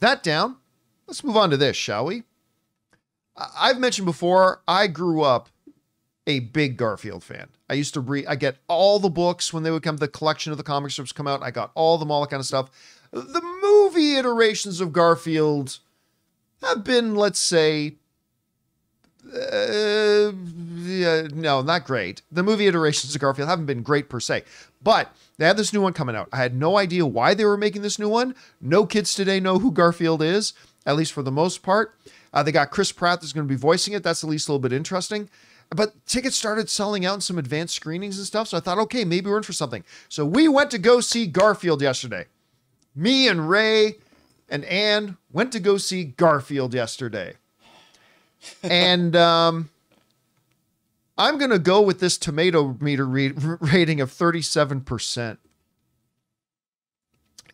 that down, let's move on to this, shall we? I've mentioned before, I grew up a big Garfield fan. I used to read, I get all the books when they would come, the collection of the comic strips come out. I got all that kind of stuff. The movie iterations of Garfield have been, let's say, no, not great. The movie iterations of Garfield haven't been great per se, but they had this new one coming out. I had no idea why they were making this new one. No kids today know who Garfield is, at least for the most part. They got Chris Pratt that's going to be voicing it. That's at least a little bit interesting. But tickets started selling out in some advanced screenings and stuff. So I thought, okay, maybe we're in for something. So we went to go see Garfield yesterday. Me and Ray and Ann went to go see Garfield yesterday. And I'm going to go with this tomato meter rating of 37%.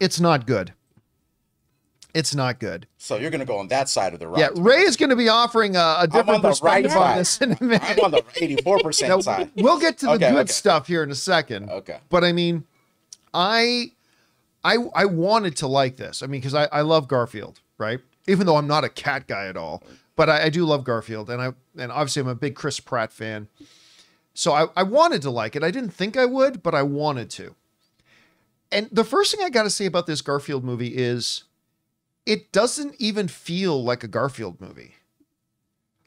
It's not good. It's not good. So you're going to go on that side of the right. Yeah, Ray is going to be offering a different perspective on this in a minute. I'm on the 84% side. We'll get to the good stuff here in a second. Okay. But I mean, I wanted to like this. I mean, because I love Garfield, right? Even though I'm not a cat guy at all. But I do love Garfield. And obviously I'm a big Chris Pratt fan. So I wanted to like it. I didn't think I would, but I wanted to. And the first thing I got to say about this Garfield movie is it doesn't even feel like a Garfield movie.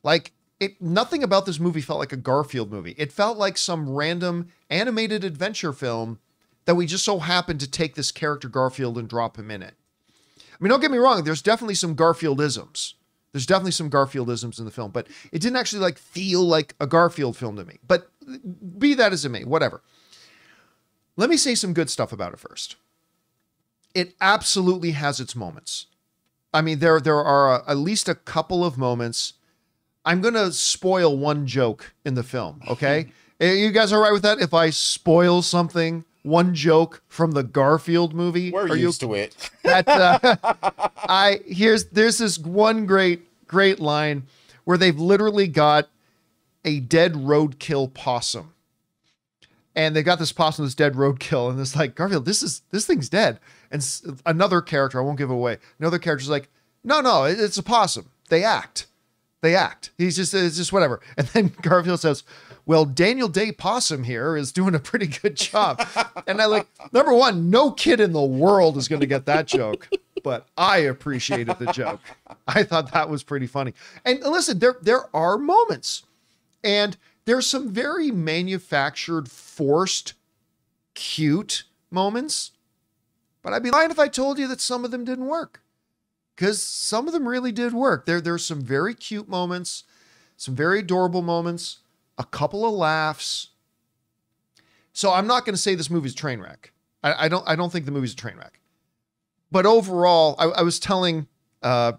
Like, nothing about this movie felt like a Garfield movie. It felt like some random animated adventure film that we just so happened to take this character Garfield and drop him in it. I mean, don't get me wrong. There's definitely some Garfield-isms. There's definitely some Garfield-isms in the film, but it didn't actually like feel like a Garfield film to me. But be that as it may, whatever. Let me say some good stuff about it first. It absolutely has its moments. I mean, there are at least a couple of moments. I'm going to spoil one joke in the film, okay? You guys all right with that? If I spoil something, one joke from the Garfield movie? We're used to it. There's this one great line where they've literally got a dead roadkill possum. And they got this possum, this dead roadkill, and it's like, Garfield, this thing's dead. And another character, I won't give it away, another character's like, no, it's a possum. They act. It's just whatever. And then Garfield says, well, Daniel Day Possum here is doing a pretty good job. And I like, number one, no kid in the world is going to get that joke, but I appreciated the joke. I thought that was pretty funny. And listen, there are moments, and there's some very manufactured, forced, cute moments, but I'd be lying if I told you that some of them didn't work, because some of them really did work. There's some very cute moments, some very adorable moments, a couple of laughs. So I'm not going to say this movie's a train wreck. I don't think the movie's a train wreck. But overall, I was telling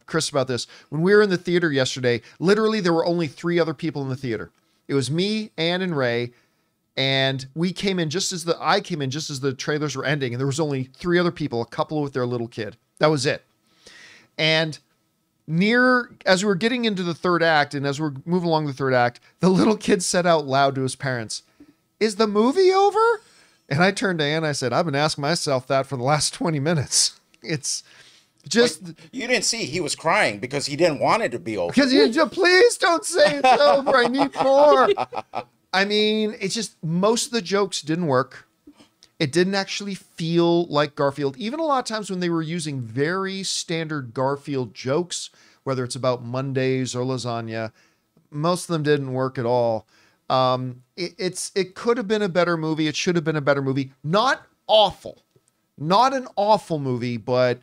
Chris about this. When we were in the theater yesterday, literally there were only 3 other people in the theater. It was me, Ann, and Ray, and I came in just as the trailers were ending, and there was only 3 other people, a couple with their little kid. That was it. And as we were getting into the third act, and as we're moving along the third act, the little kid said out loud to his parents, "Is the movie over?" And I turned to Ann, and I said, "I've been asking myself that for the last 20 minutes. It's just..." But you didn't see he was crying because he didn't want it to be over. Because please don't say it's over. I need more. I mean, it's just most of the jokes didn't work. It didn't actually feel like Garfield. Even a lot of times when they were using very standard Garfield jokes, whether it's about Mondays or lasagna, most of them didn't work at all. It could have been a better movie. It should have been a better movie. Not awful. Not an awful movie, but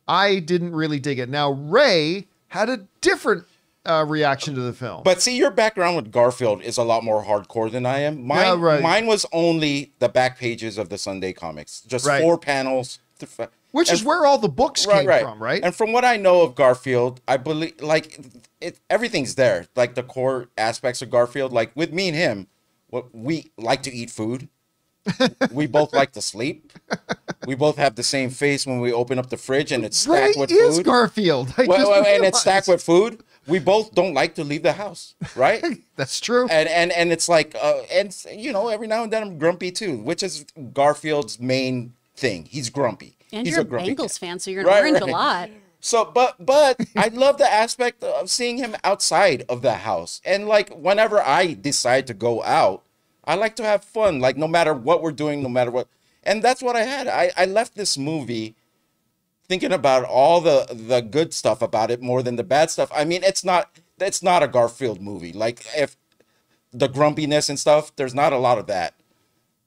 I didn't really dig it. Now, Ray had a different reaction to the film. But see, your background with Garfield is a lot more hardcore than I am. Mine was only the back pages of the Sunday comics. Just 4 panels. Which is where all the books came from, right? And from what I know of Garfield, I believe, like, everything's there. Like, the core aspects of Garfield. Like, with me and him, we like to eat food. We both like to sleep. We both have the same face when we open up the fridge and it's stacked with food. Ray is Garfield. And it's stacked with food. We both don't like to leave the house, right? That's true. And it's like, and you know, every now and then I'm grumpy too, which is Garfield's main thing. He's grumpy. And He's you're a grumpy Bengals fan, so you're right, orange a lot. So, but I love the aspect of seeing him outside of the house. And like whenever I decide to go out, I like to have fun. Like no matter what we're doing, no matter what. And that's what I had. I left this movie thinking about all the good stuff about it more than the bad stuff. I mean, it's not a Garfield movie. Like if the grumpiness and stuff, there's not a lot of that.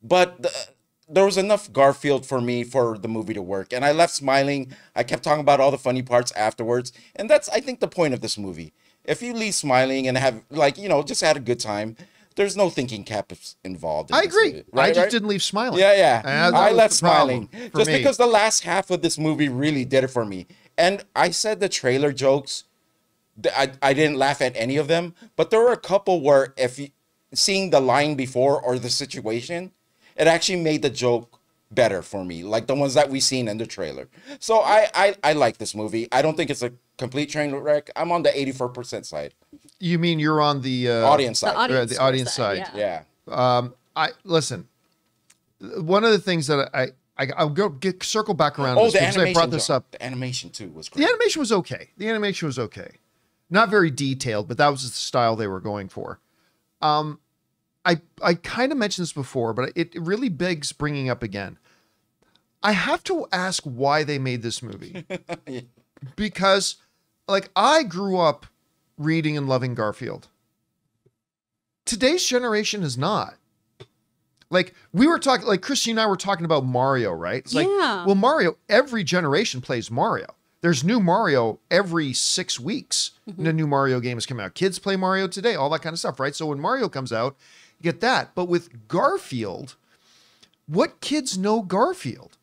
But there was enough Garfield for me for the movie to work. And I left smiling. I kept talking about all the funny parts afterwards. And that's, I think, the point of this movie. If you leave smiling and have, like, you know, just had a good time, there's no thinking caps involved. I agree. Movie, right, I just didn't leave smiling. Yeah. I left smiling. Just me. because the last half of this movie really did it for me. And I said the trailer jokes, I didn't laugh at any of them. But there were a couple where if you, seeing the line before or the situation, it actually made the joke better for me, like the ones that we seen in the trailer. So I like this movie. I don't think it's a complete train wreck. I'm on the 84% side. You mean you're on the audience side? The audience side. Yeah. I listen. One of the things that I'll circle back around. Oh, this the because animation. I brought this up. The animation too was great. The animation was okay. Not very detailed, but that was the style they were going for. I kind of mentioned this before, but it really begs bringing up again. I have to ask why they made this movie. Yeah. Because, like, I grew up reading and loving Garfield. Today's generation is not. Like, we were talking, like, Christy and I were talking about Mario, right? It's like, well, Mario, every generation plays Mario. There's new Mario every 6 weeks. Mm-hmm. A new Mario game is coming out. Kids play Mario today, all that kind of stuff, right? So when Mario comes out, you get that. But with Garfield, what kids know Garfield?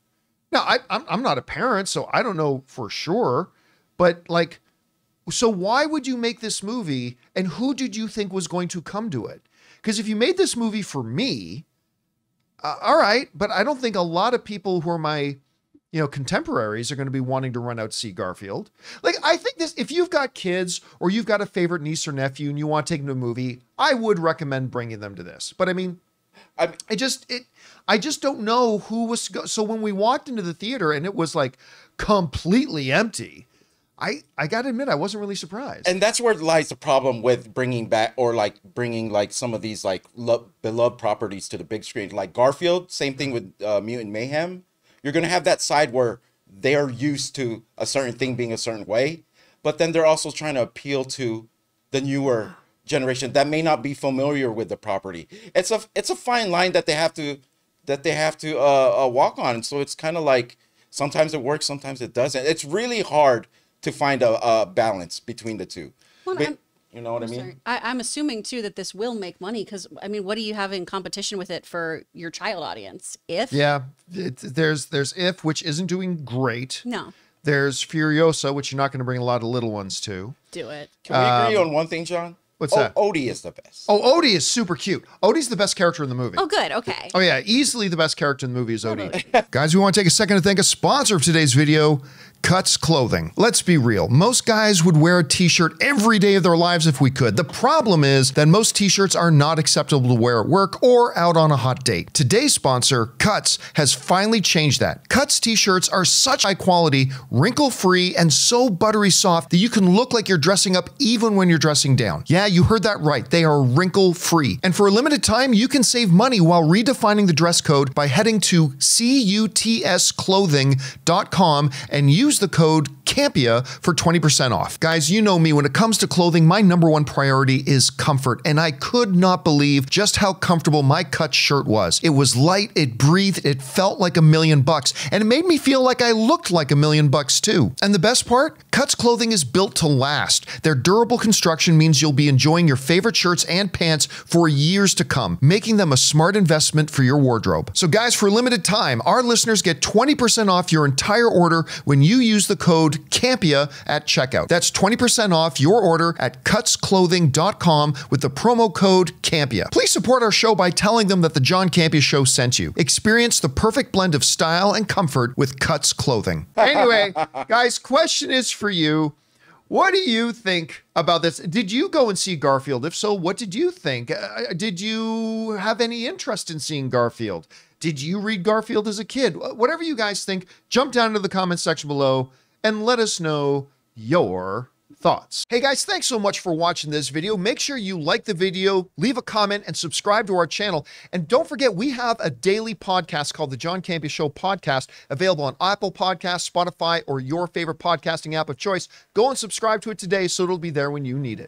Now, I'm not a parent, so I don't know for sure. But, like, so why would you make this movie, and who did you think was going to come to it? Because if you made this movie for me, all right, but I don't think a lot of people who are my, contemporaries are going to be wanting to run out to see Garfield. Like, I think this, if you've got kids or you've got a favorite niece or nephew and you want to take them to a movie, I would recommend bringing them to this. But I mean, I just don't know who was, so when we walked into the theater and it was like completely empty, I got to admit, I wasn't really surprised. And that's where lies the problem with bringing back or like bringing like some of these like beloved properties to the big screen. Like Garfield, same thing with Mutant Mayhem. You're going to have that side where they're used to a certain thing being a certain way, but then they're also trying to appeal to the newer generation that may not be familiar with the property. It's a fine line that they have to walk on. So it's kind of like sometimes it works, sometimes it doesn't. It's really hard to find a balance between the two. Well, but, you know what I mean? Sorry. I'm assuming too that this will make money because I mean, what do you have in competition with it for your child audience? If there's If, which isn't doing great. No. There's Furiosa, which you're not going to bring a lot of little ones to. Do it. Can we agree on one thing, John? What's that? Odie is the best. Oh, Odie is super cute. Odie's the best character in the movie. Oh, good. Okay. Oh, yeah. Easily the best character in the movie is Odie. Guys, we want to take a second to thank a sponsor of today's video, Cuts Clothing. Let's be real. Most guys would wear a t-shirt every day of their lives if we could. The problem is that most t-shirts are not acceptable to wear at work or out on a hot date. Today's sponsor, Cuts, has finally changed that. Cuts t-shirts are such high quality, wrinkle-free, and so buttery soft that you can look like you're dressing up even when you're dressing down. Yeah, you heard that right. They are wrinkle-free. And for a limited time, you can save money while redefining the dress code by heading to cutsclothing.com and use the code Campea for 20% off. Guys, you know me, when it comes to clothing, my number one priority is comfort, and I could not believe just how comfortable my Cuts shirt was. It was light, it breathed, it felt like $1 million, and it made me feel like I looked like $1 million too. And the best part? Cuts Clothing is built to last. Their durable construction means you'll be enjoying your favorite shirts and pants for years to come, making them a smart investment for your wardrobe. So guys, for a limited time, our listeners get 20% off your entire order when you use the code Campea at checkout. That's 20% off your order at cutsclothing.com with the promo code Campea. Please support our show by telling them that the John Campea Show sent you. Experience the perfect blend of style and comfort with Cuts Clothing. Anyway, guys, question is for you. What do you think about this? Did you go and see Garfield? If so, what did you think? Did you have any interest in seeing Garfield? Did you read Garfield as a kid? Whatever you guys think, jump down into the comment section below and let us know your thoughts. Hey guys, thanks so much for watching this video. Make sure you like the video, leave a comment, and subscribe to our channel. And don't forget, we have a daily podcast called the John Campea Show podcast, available on Apple Podcasts, Spotify, or your favorite podcasting app of choice. Go and subscribe to it today so it'll be there when you need it.